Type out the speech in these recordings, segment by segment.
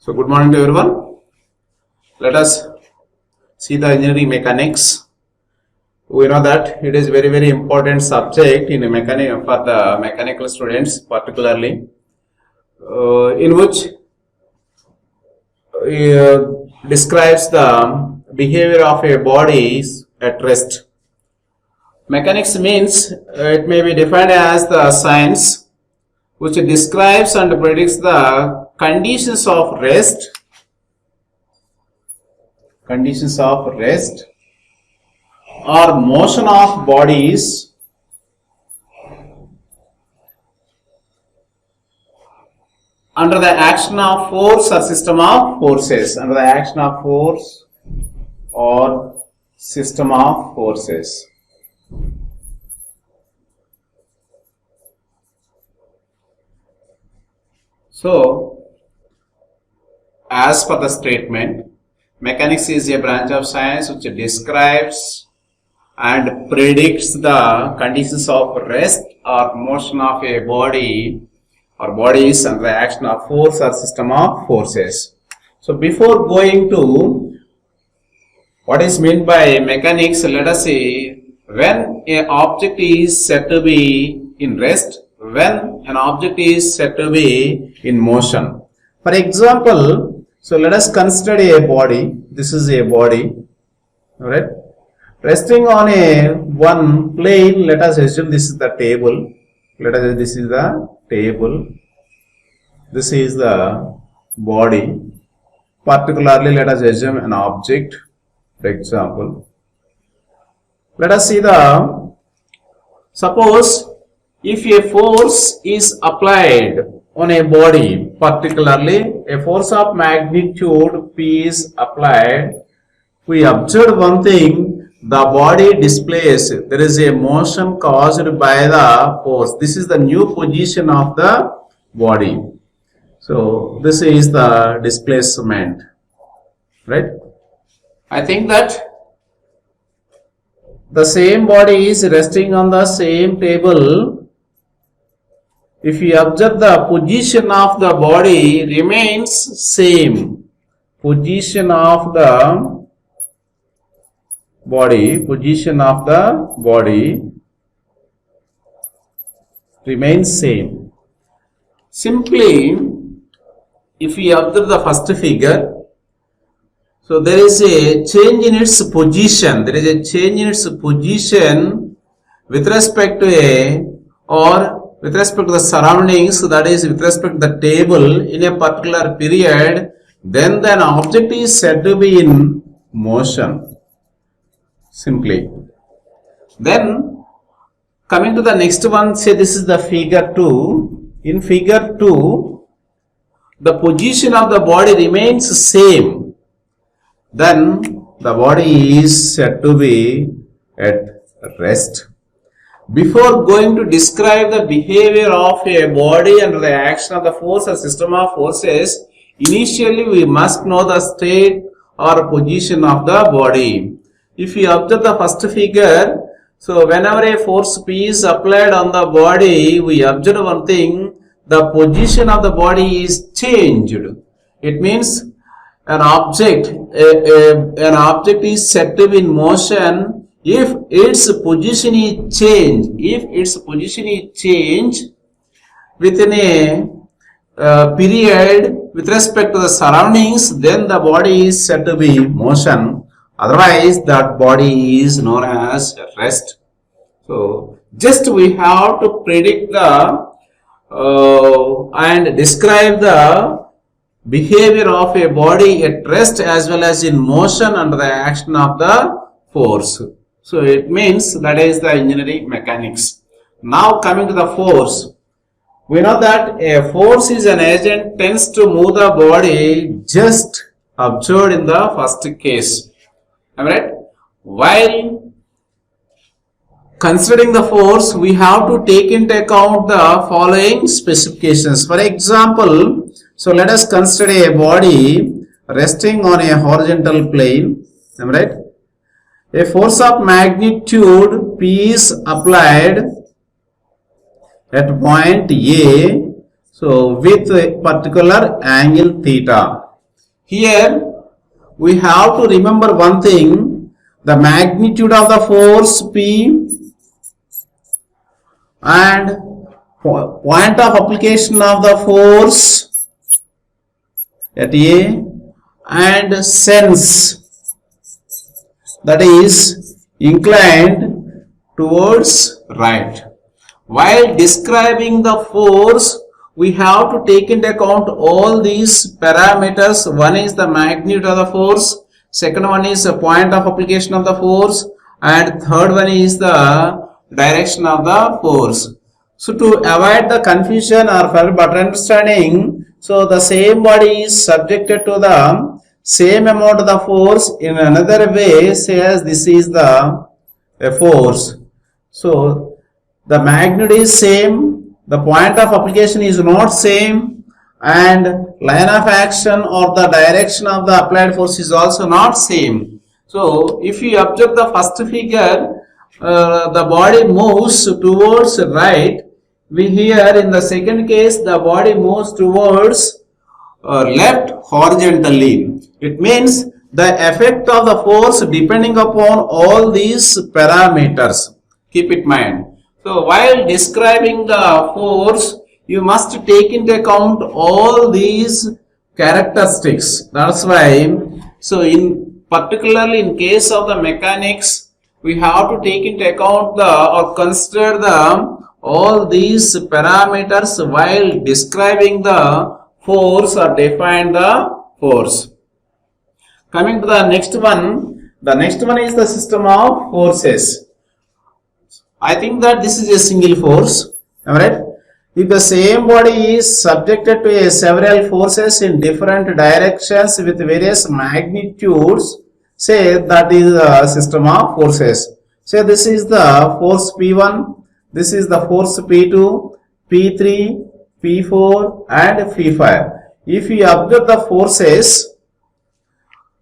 So good morning to everyone. Let us see the engineering mechanics. We know that it is very important subject in mechanic for the mechanical students particularly, in which describes the behavior of a body at rest. Mechanics means it may be defined as the science which describes and predicts the conditions of rest or motion of bodies under the action of force or system of forces. Under the action of force or system of forces. So, as per the statement, mechanics is a branch of science which describes and predicts the conditions of rest or motion of a body or bodies under the action of force or system of forces. So, before going to what is meant by mechanics, let us see when an object is said to be in rest, when an object is said to be in motion. For example, so let us consider a body. This is a body, alright, resting on a one plane. Let us assume this is the table. This is the table. This is the body. Particularly, let us assume an object. For example, let us see the, suppose if a force is applied on a body, particularly a force of magnitude P is applied, we observe one thing, the body displays, there is a motion caused by the force. This is the new position of the body. So this is the displacement, right? I think that the same body is resting on the same table. If you observe, the position of the body remains same. Position of the body remains same. Simply, if we observe the first figure, so there is a change in its position. There is a change in its position with respect to with respect to the surroundings, that is with respect to the table in a particular period, then an object is said to be in motion. Simply. Then coming to the next one, say this is the figure 2. In figure 2, the position of the body remains same. Then the body is said to be at rest. Before going to describe the behavior of a body under the action of the force or system of forces, initially we must know the state or position of the body. If you observe the first figure, so whenever a force P is applied on the body, we observe one thing, the position of the body is changed. It means an object is said to be in motion if its position is changed. If its position is changed within a period with respect to the surroundings, then the body is said to be in motion. Otherwise, that body is known as rest. So, just we have to predict the and describe the behavior of a body at rest as well as in motion under the action of the force. So it means that is the engineering mechanics. Now coming to the force, we know that a force is an agent tends to move the body just observed in the first case. Alright? While considering the force, we have to take into account the following specifications. For example, so let us consider a body resting on a horizontal plane. Alright? A force of magnitude P is applied at point A, so with a particular angle theta. Here we have to remember one thing, the magnitude of the force P and point of application of the force at A and sense, that is inclined towards right. While describing the force, we have to take into account all these parameters. One is the magnitude of the force, second one is the point of application of the force, and third one is the direction of the force. So to avoid the confusion or for better understanding, so the same body is subjected to the same amount of the force in another way, say as this is the force. So the magnitude is same, the point of application is not same, and line of action or the direction of the applied force is also not same. So if you observe the first figure, the body moves towards right. We here in the second case the body moves towards left horizontally. It means the effect of the force depending upon all these parameters. Keep it in mind. So while describing the force, you must take into account all these characteristics. That's why, so in particularly in case of the mechanics, we have to take into account the or consider the all these parameters while describing the force or define the force. Coming to the next one is the system of forces. I think that this is a single force, alright. If the same body is subjected to several forces in different directions with various magnitudes, say that is a system of forces. Say this is the force P1, this is the force P2, P3, P4 and P5. If you observe the forces,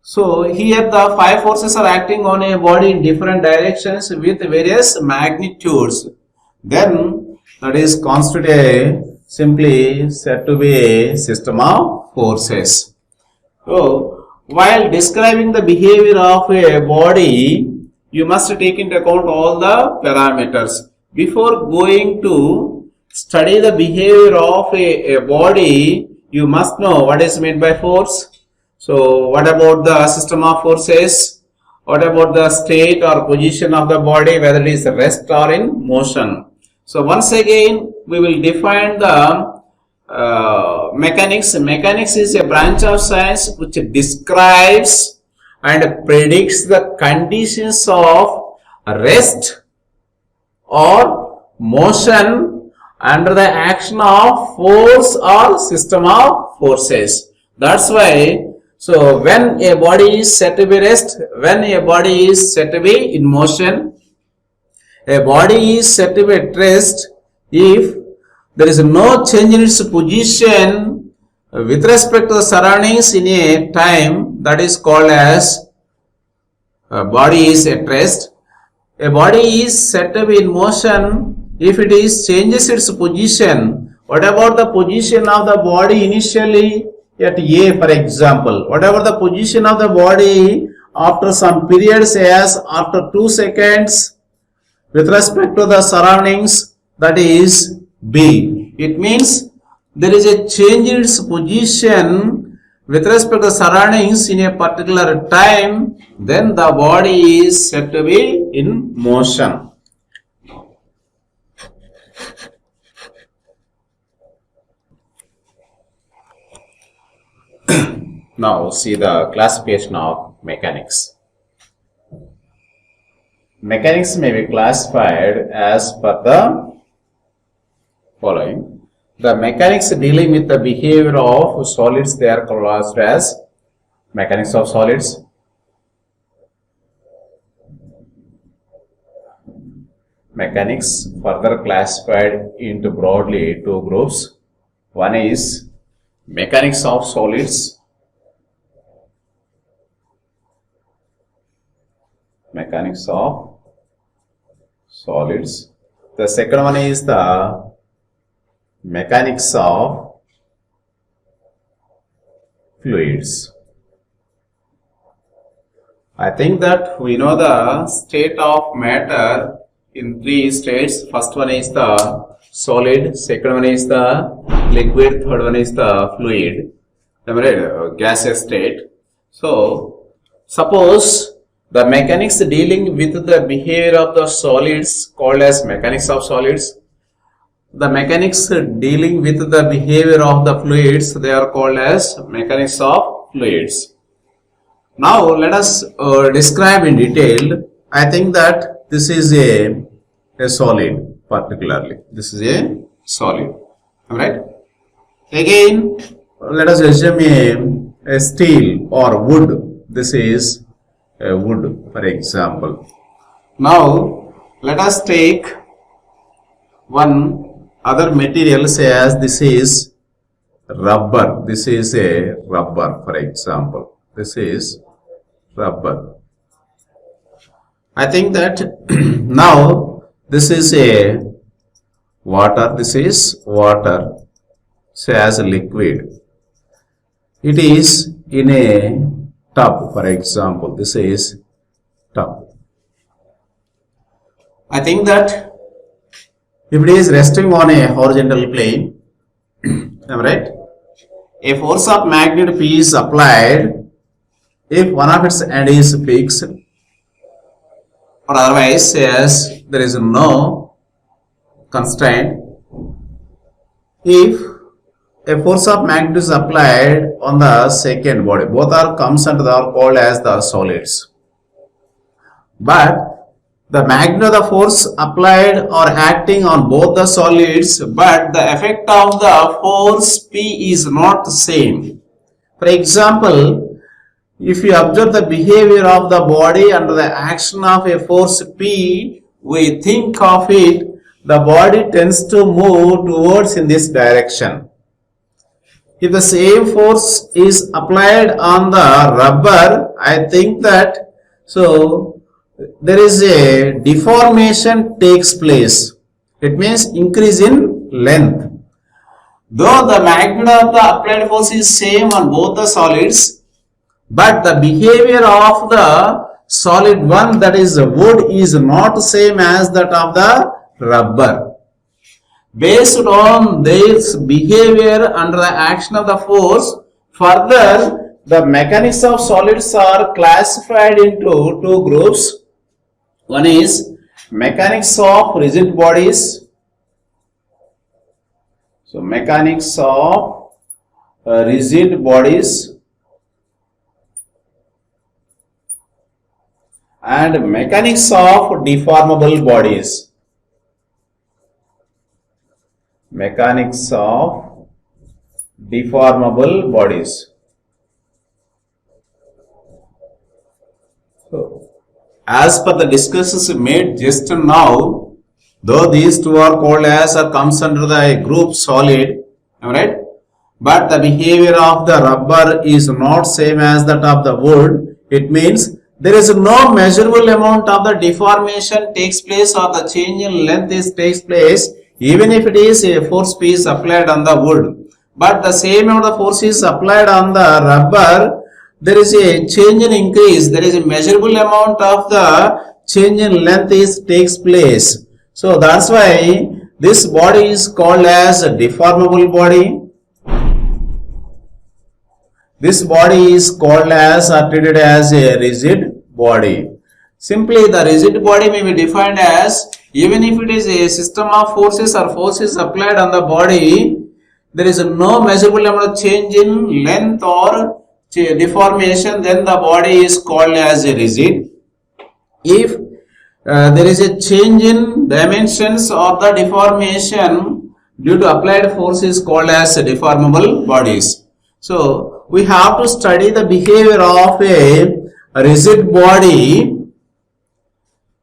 so here the 5 forces are acting on a body in different directions with various magnitudes. Then that is constitute simply said to be a system of forces. So while describing the behavior of a body, you must take into account all the parameters. Before going to study the behavior of a body, you must know what is meant by force. So what about the system of forces? What about the state or position of the body, whether it is rest or in motion? So once again we will define the mechanics. Mechanics is a branch of science which describes and predicts the conditions of rest or motion under the action of force or system of forces. That's why, so when a body is said to be rest, when a body is said to be in motion, a body is said to be at rest if there is no change in its position with respect to the surroundings in a time, that is called as body is at rest. A body is said to be in motion if it is changes its position. What about the position of the body initially at A, for example? Whatever the position of the body after some period, say as after 2 seconds with respect to the surroundings, that is B. It means there is a change in its position with respect to the surroundings in a particular time, then the body is said to be in motion. Now see the classification of mechanics. Mechanics may be classified as per the following. The mechanics dealing with the behavior of solids, they are classed as mechanics of solids. Mechanics further classified into broadly 2 groups. One is mechanics of solids. Mechanics of solids. The second one is the mechanics of fluids. I think that we know the state of matter in three states. First one is the solid, second one is the liquid, third one is the fluid, gaseous state. So, suppose the mechanics dealing with the behavior of the solids called as mechanics of solids. The mechanics dealing with the behavior of the fluids, they are called as mechanics of fluids. Now let us describe in detail. I think that this is a solid particularly. This is a solid. Alright. Again, let us assume a steel or wood. This is a wood, for example. Now let us take one other material, say as this is rubber. This is a rubber, for example. This is rubber. I think that now this is a water. This is water, say as a liquid. It is in a tub, for example. This is tub. I think that if it is resting on a horizontal plane, am I right? A force of magnitude P is applied if one of its end is fixed, or otherwise as there is no constraint. If a force of magnitude is applied on the second body, both are called as the solids. But the magnitude of the force applied or acting on both the solids, but the effect of the force P is not the same. For example, if you observe the behavior of the body under the action of a force P, we think of it, the body tends to move towards in this direction. If the same force is applied on the rubber, I think that there is a deformation takes place. It means increase in length. Though the magnitude of the applied force is same on both the solids, but the behavior of the solid one, that is the wood, is not same as that of the rubber. Based on this behavior under the action of the force, further the mechanics of solids are classified into two groups. One is mechanics of rigid bodies. So mechanics of rigid bodies and mechanics of deformable bodies. Mechanics of deformable bodies. So, as per the discussions made just now, though these two are called as or comes under the group solid, alright, but the behavior of the rubber is not same as that of the wood. It means there is no measurable amount of the deformation takes place or the change in length takes place even if it is a force P is applied on the wood. But the same amount of force is applied on the rubber, there is a change in increase, there is a measurable amount of the change in length takes place. So that's why this body is called as a deformable body. This body is called as or treated as a rigid body. Simply the rigid body may be defined as, even if it is a system of forces or forces applied on the body, there is no measurable amount of change in length or deformation, then the body is called as a rigid. If there is a change in dimensions or the deformation due to applied force is called as deformable bodies. So we have to study the behavior of a rigid body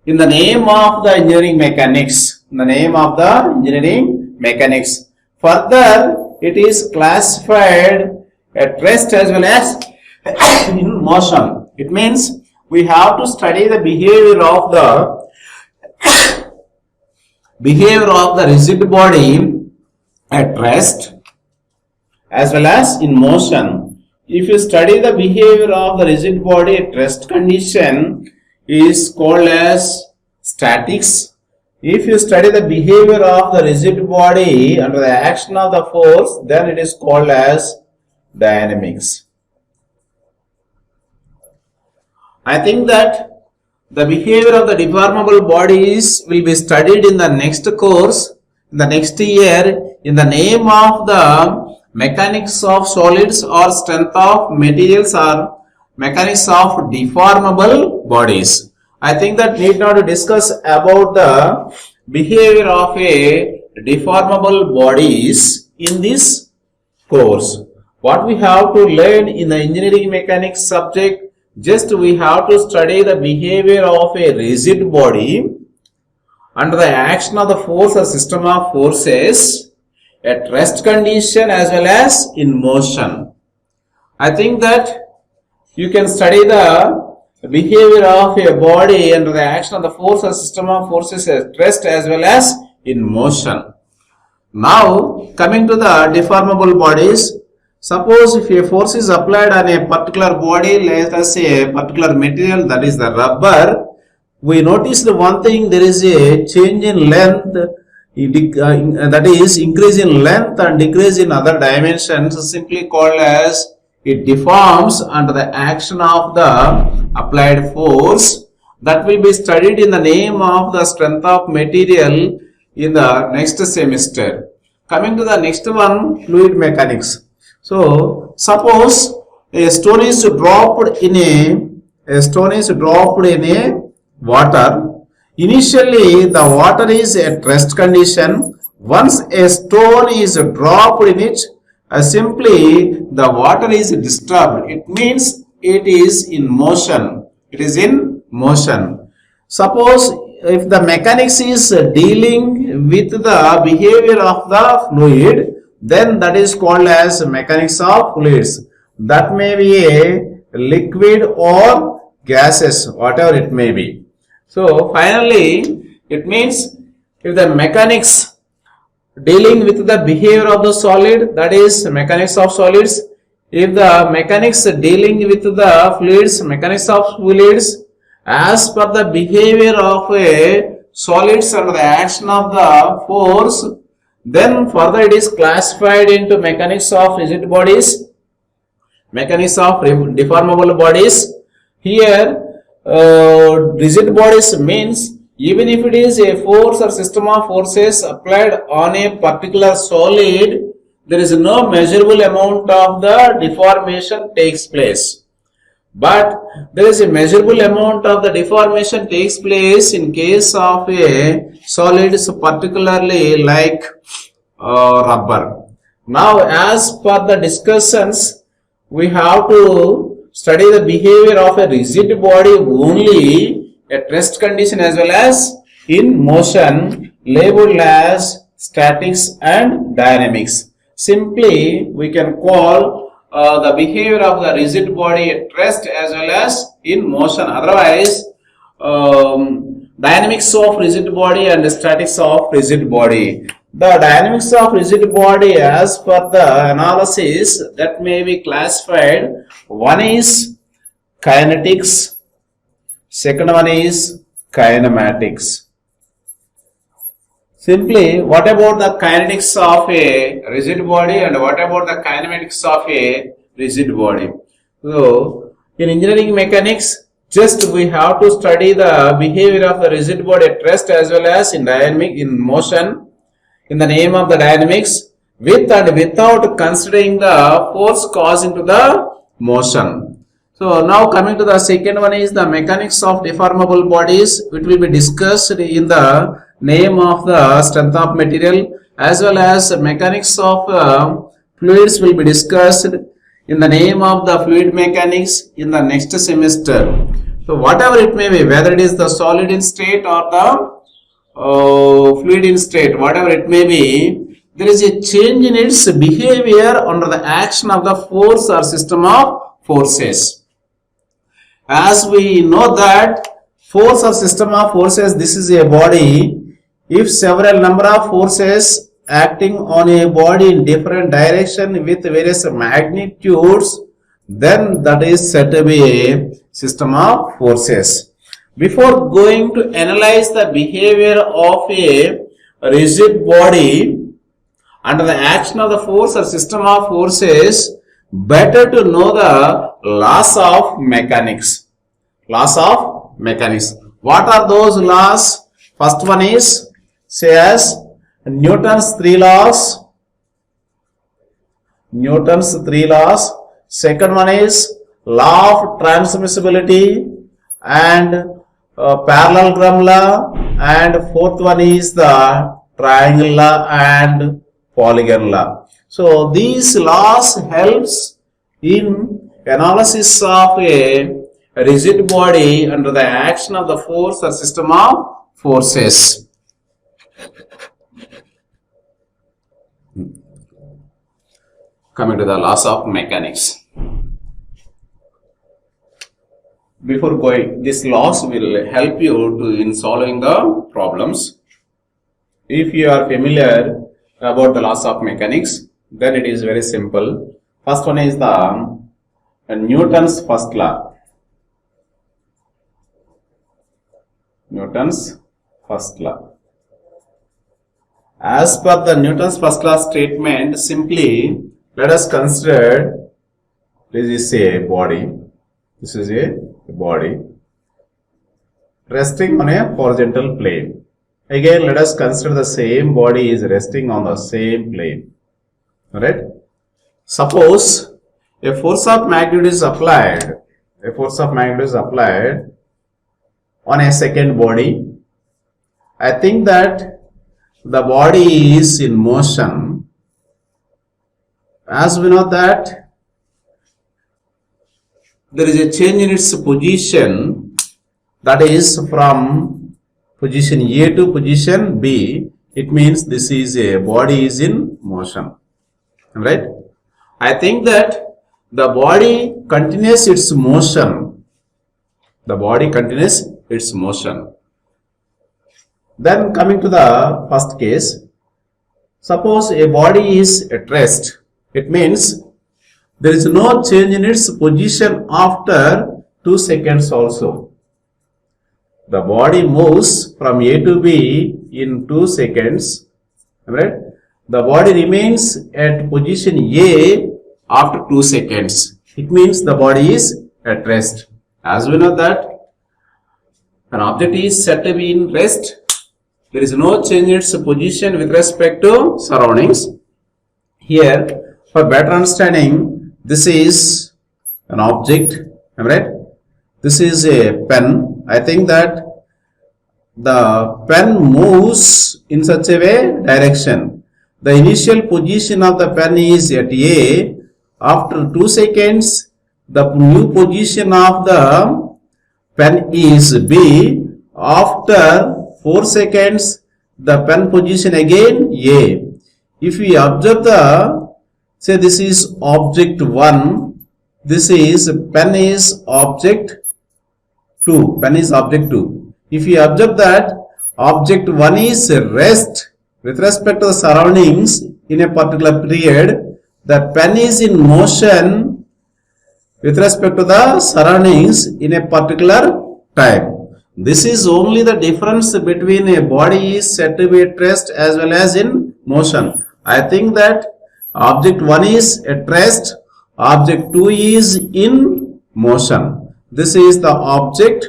in the name of the engineering mechanics. In the name of the engineering mechanics. Further, it is classified at rest as well as in motion. It means we have to study the behavior of the rigid body at rest as well as in motion. if you study the behavior of the rigid body at rest condition is called as statics. If you study the behavior of the rigid body under the action of the force, then it is called as dynamics. I think that the behavior of the deformable bodies will be studied in the next course, in the next year, in the name of the mechanics of solids or strength of materials or mechanics of deformable bodies. I think that need not to discuss about the behavior of a deformable bodies in this course. What we have to learn in the engineering mechanics subject, just we have to study the behavior of a rigid body under the action of the force or system of forces at rest condition as well as in motion. I think that you can study the behavior of a body under the action of the force or system of forces at rest as well as in motion. Now, coming to the deformable bodies, suppose if a force is applied on a particular body, let us say a particular material, that is the rubber, we notice the one thing, there is a change in length, that is increase in length and decrease in other dimensions, simply called as it deforms under the action of the applied force. That will be studied in the name of the strength of material in the next semester. Coming to the next one, fluid mechanics. So, suppose a stone is dropped in a water. Initially, the water is at rest condition. Once a stone is dropped in it, simply the water is disturbed. It means it is in motion. It is in motion. Suppose if the mechanics is dealing with the behavior of the fluid, then that is called as mechanics of fluids. That may be a liquid or gases, whatever it may be. So finally, it means if the mechanics dealing with the behavior of the solid, that is mechanics of solids. If the mechanics dealing with the fluids, mechanics of fluids, as per the behavior of a solids under the action of the force, then further it is classified into mechanics of rigid bodies, mechanics of deformable bodies. Here, rigid bodies means even if it is a force or system of forces applied on a particular solid, there is no measurable amount of the deformation takes place. But there is a measurable amount of the deformation takes place in case of a solids, particularly like rubber. Now, as per the discussions, we have to study the behavior of a rigid body only at rest condition as well as in motion, labeled as statics and dynamics. Simply, we can call the behavior of the rigid body at rest as well as in motion. Otherwise, dynamics of rigid body and statics of rigid body. The dynamics of rigid body, as per the analysis, that may be classified. One is kinetics, second one is kinematics. Simply, what about the kinetics of a rigid body and what about the kinematics of a rigid body? So, in engineering mechanics, just we have to study the behavior of the rigid body at rest as well as in motion, in the name of the dynamics, with and without considering the force causing to the motion. So now coming to the second one is the mechanics of deformable bodies, which will be discussed in the name of the strength of material, as well as mechanics of fluids will be discussed in the name of the fluid mechanics in the next semester. So whatever it may be, whether it is the solid in state or the fluid in state, whatever it may be, there is a change in its behavior under the action of the force or system of forces. As we know that force or system of forces, this is a body. If several number of forces acting on a body in different direction with various magnitudes, then that is said to be a system of forces. Before going to analyze the behavior of a rigid body under the action of the force or system of forces, better to know the laws of mechanics. Laws of mechanics. What are those laws? First one is, say as Newton's three laws. Newton's three laws. Second one is law of transmissibility and parallelogram law, and fourth one is the triangle law and polygon law. So these laws helps in analysis of a rigid body under the action of the force or system of forces. Coming to the laws of mechanics. Before going, these laws will help you in solving the problems. If you are familiar about the laws of mechanics, then it is very simple. First one is the Newton's first law. Newton's first law. As per the Newton's first law statement, simply let us consider this is a body. This is a body resting on a horizontal plane. Again, let us consider the same body is resting on the same plane. Alright. Suppose a force of magnitude is applied. A force of magnitude is applied on a second body. I think that the body is in motion. As we know that there is a change in its position, that is from position A to position B. It means this is a body is in motion. Right? I think that the body continues its motion. The body continues its motion. Then coming to the first case, suppose a body is at rest. It means there is no change in its position after 2 seconds also. The body moves from A to B in 2 seconds. Right? The body remains at position A after 2 seconds. It means the body is at rest. As we know that an object is said to be in rest, there is no change in its position with respect to surroundings. Here, for better understanding, this is an object, am I right? This is a pen. I think that the pen moves in such a way direction. The initial position of the pen is at A. After 2 seconds, the new position of the pen is B. After 4 seconds, the pen position again A. If we observe the, say this is object 1, this is pen is object 2, pen is object 2. If you observe that object 1 is rest with respect to the surroundings in a particular period, the pen is in motion with respect to the surroundings in a particular time. This is only the difference between a body is said to be at rest as well as in motion. I think that object 1 is at rest, object 2 is in motion. This is the object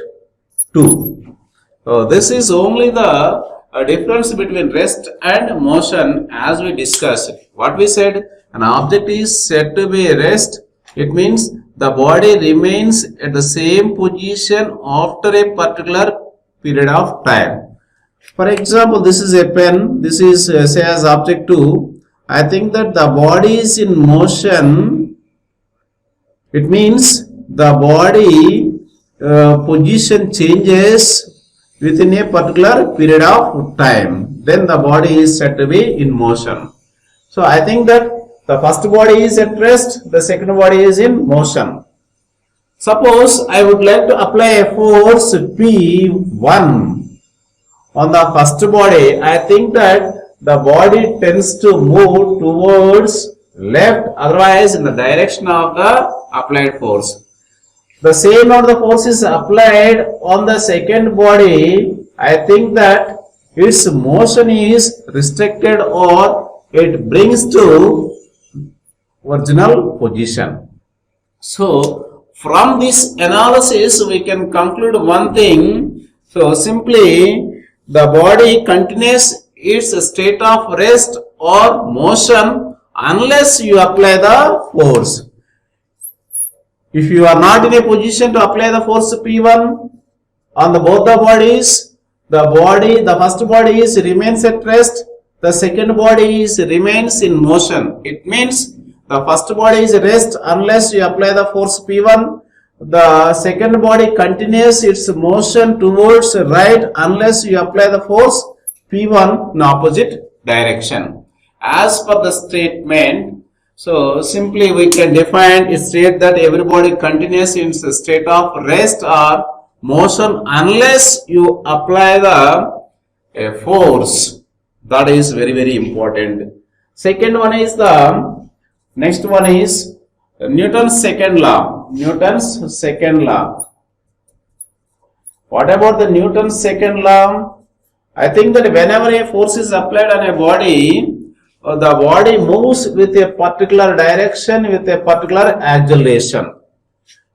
2. So this is only the difference between rest and motion as we discussed. What we said, an object is said to be at rest. It means the body remains at the same position after a particular period of time. For example, this is a pen, this is say as object 2. I think that the body is in motion. It means the body position changes within a particular period of time. Then the body is said to be in motion. So I think that the first body is at rest, the second body is in motion. Suppose I would like to apply a force P1 on the first body. I think that the body tends to move towards left, otherwise in the direction of the applied force. The same amount of force is applied on the second body. I think that its motion is restricted or it brings to original position. So from this analysis we can conclude one thing. So simply the body continues its state of rest or motion unless you apply the force. If you are not in a position to apply the force P1 on both the bodies, the first body remains at rest, the second body remains in motion. It means the first body is rest unless you apply the force P1. The second body continues its motion towards right unless you apply the force P1 in opposite direction. As per the statement, so simply we can define it, state that everybody continues in a state of rest or motion unless you apply the force. That is very important. Second one is next one is Newton's second law. Newton's second law. What about the Newton's second law? I think that whenever a force is applied on a body, the body moves with a particular direction with a particular acceleration.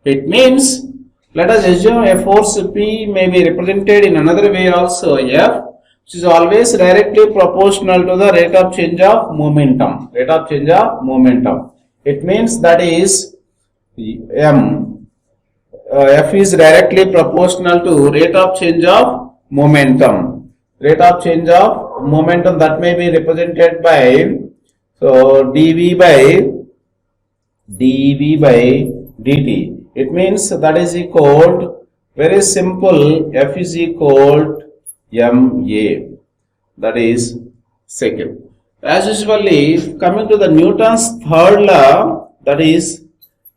It means, let us assume a force P may be represented in another way also, F, which is always directly proportional to the rate of change of momentum. Rate of change of momentum. It means that is M. F is directly proportional to rate of change of momentum. Rate of change of momentum that may be represented by dv by dt. It means that is equal, very simple, F is equal to ma. That is second. As usually, coming to the Newton's third law, that is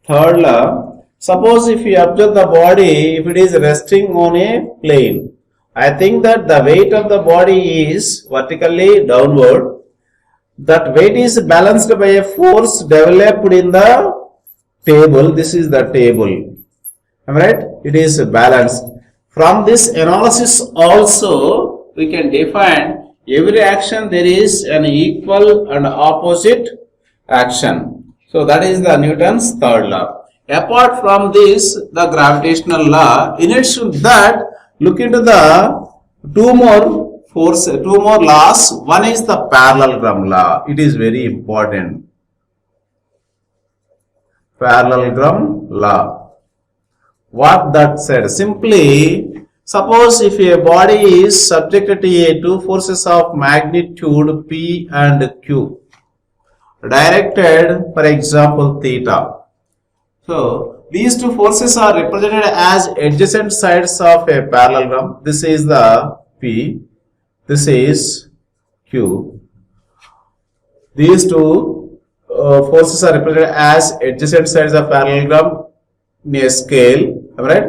third law. Suppose if you observe the body, if it is resting on a plane, I think that the weight of the body is vertically downward. That weight is balanced by a force developed in the table. This is the table. Am I right? It is balanced. From this analysis also, we can define every action there is an equal and opposite action. So that is the Newton's third law. Apart from this, the gravitational law, in addition to that, look into the two more laws. One is the parallelogram law. It is very important. Parallelogram law. What that said? Simply, suppose if a body is subjected to two forces of magnitude P and Q, directed, for example, theta. So these two forces are represented as adjacent sides of a parallelogram. This is the P, this is Q. These two forces are represented as adjacent sides of parallelogram in a scale. Right?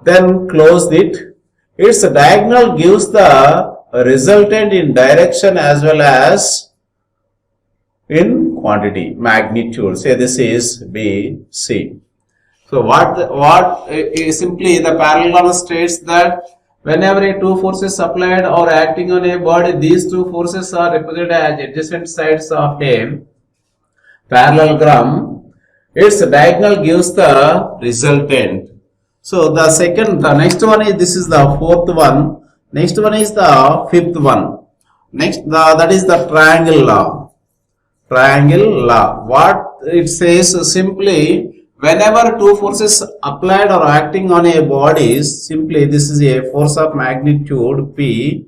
Then close it. Its diagonal gives the resultant in direction as well as in quantity, magnitude. Say this is B, C. So what is simply the parallelogram states that whenever two forces applied or acting on a body, these two forces are represented as adjacent sides of a parallelogram. Its diagonal gives the resultant. So the next one is, this is the fourth one. Next one is the fifth one. Next, that is the triangle law. Triangle law. What it says simply, whenever two forces applied or acting on a body, simply this is a force of magnitude P.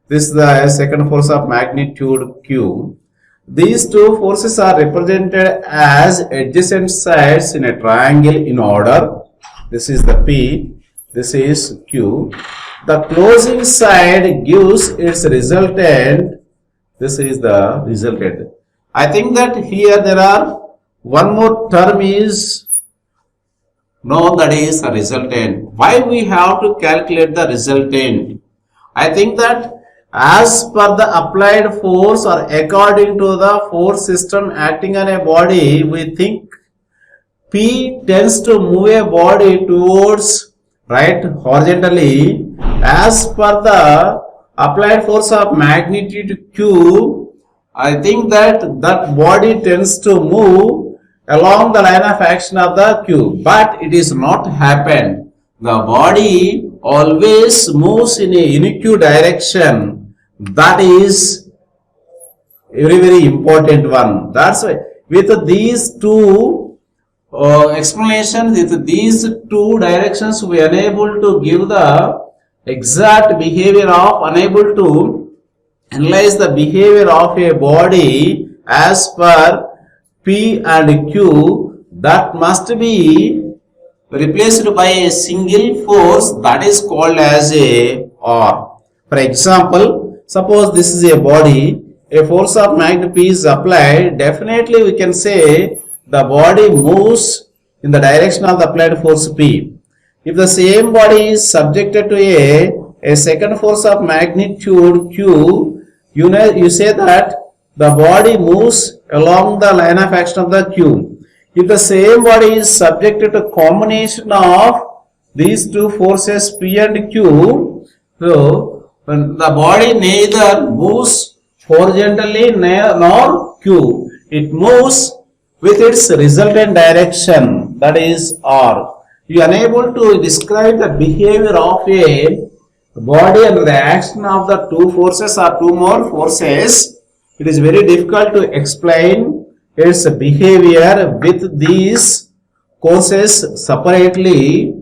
This is the second force of magnitude Q. These two forces are represented as adjacent sides in a triangle in order. This is the P, this is Q. The closing side gives its resultant. This is the resultant. I think that here there are one more term is known, that is a resultant. Why we have to calculate the resultant? I think that as per the applied force or according to the force system acting on a body, we think P tends to move a body towards right horizontally as per the applied force of magnitude Q. I think that body tends to move along the line of action of the Q, but it is not happened. The body always moves in a unique direction. That is very important one. That's why with these two explanations, with these two directions, we are unable to give the exact behavior of, unable to analyze the behavior of a body as per P and Q. That must be replaced by a single force, that is called as a R. For example, suppose this is a body, a force of magnitude P is applied, definitely we can say the body moves in the direction of the applied force P. If the same body is subjected to a second force of magnitude Q, you say that the body moves along the line of action of the Q. If the same body is subjected to combination of these two forces P and Q, so the body neither moves horizontally nor Q. It moves with its resultant direction, that is R. You are unable to describe the behavior of a body under the action of the two forces or two more forces. It is very difficult to explain its behavior with these courses separately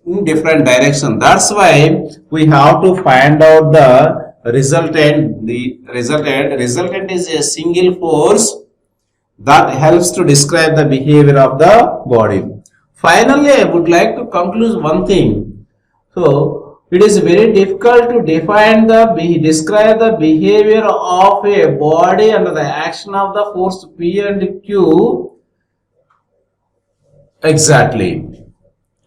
in different direction. That's why we have to find out the resultant. The resultant is a single force that helps to describe the behavior of the body. Finally, I would like to conclude one thing. So, it is very difficult to describe the behavior of a body under the action of the force P and Q exactly.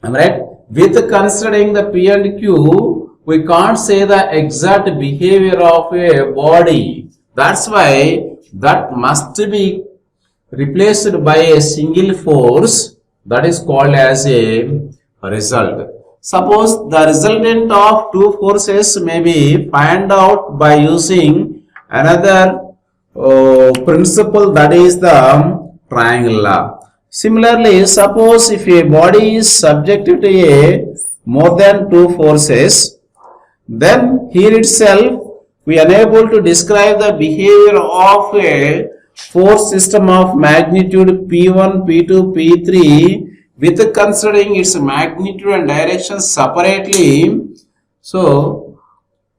Am I right? With considering the P and Q, we can't say the exact behavior of a body. That's why that must be replaced by a single force, that is called as a result. Suppose the resultant of two forces may be found out by using another principle, that is the triangle law. Similarly, suppose if a body is subjected to a more than two forces, then here itself we are unable to describe the behavior of a force system of magnitude P1, P2, P3 with considering its magnitude and direction separately. So,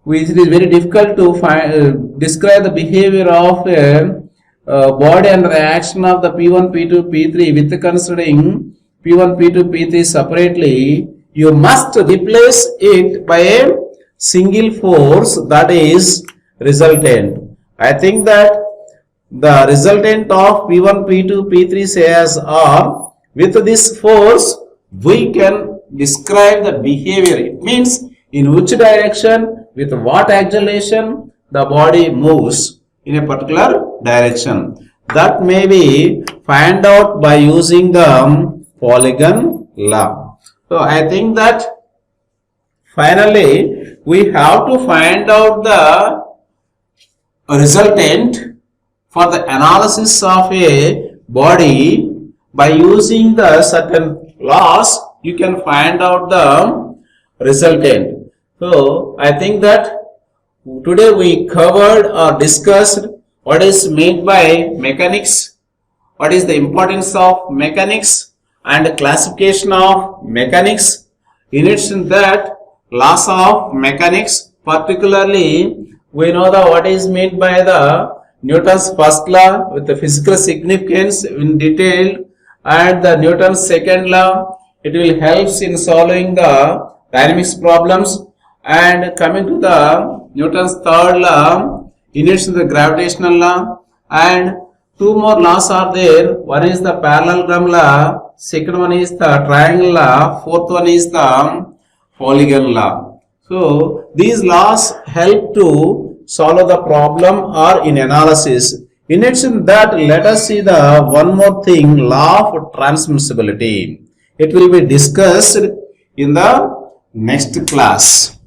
it is very difficult to describe the behavior of a body under the action of the P1, P2, P3 with considering P1, P2, P3 separately. You must replace it by a single force, that is resultant. I think that the resultant of P1, P2, P3 says R. With this force, we can describe the behavior. It means in which direction, with what acceleration the body moves in a particular direction. That may be found out by using the polygon law. So, I think that finally we have to find out the resultant for the analysis of a body. By using the certain laws, you can find out the resultant. So, I think that today we covered or discussed what is meant by mechanics, what is the importance of mechanics and classification of mechanics. In addition to that, laws of mechanics, particularly we know the what is meant by the Newton's first law with the physical significance in detail, and the Newton's second law. It will help in solving the dynamics problems. And coming to the Newton's third law, in addition to the gravitational law, and two more laws are there. One is the parallelogram law, second one is the triangle law, fourth one is the polygon law. So these laws help to solve the problem or in analysis. In addition to that, let us see the one more thing, law of transmissibility. It will be discussed in the next class.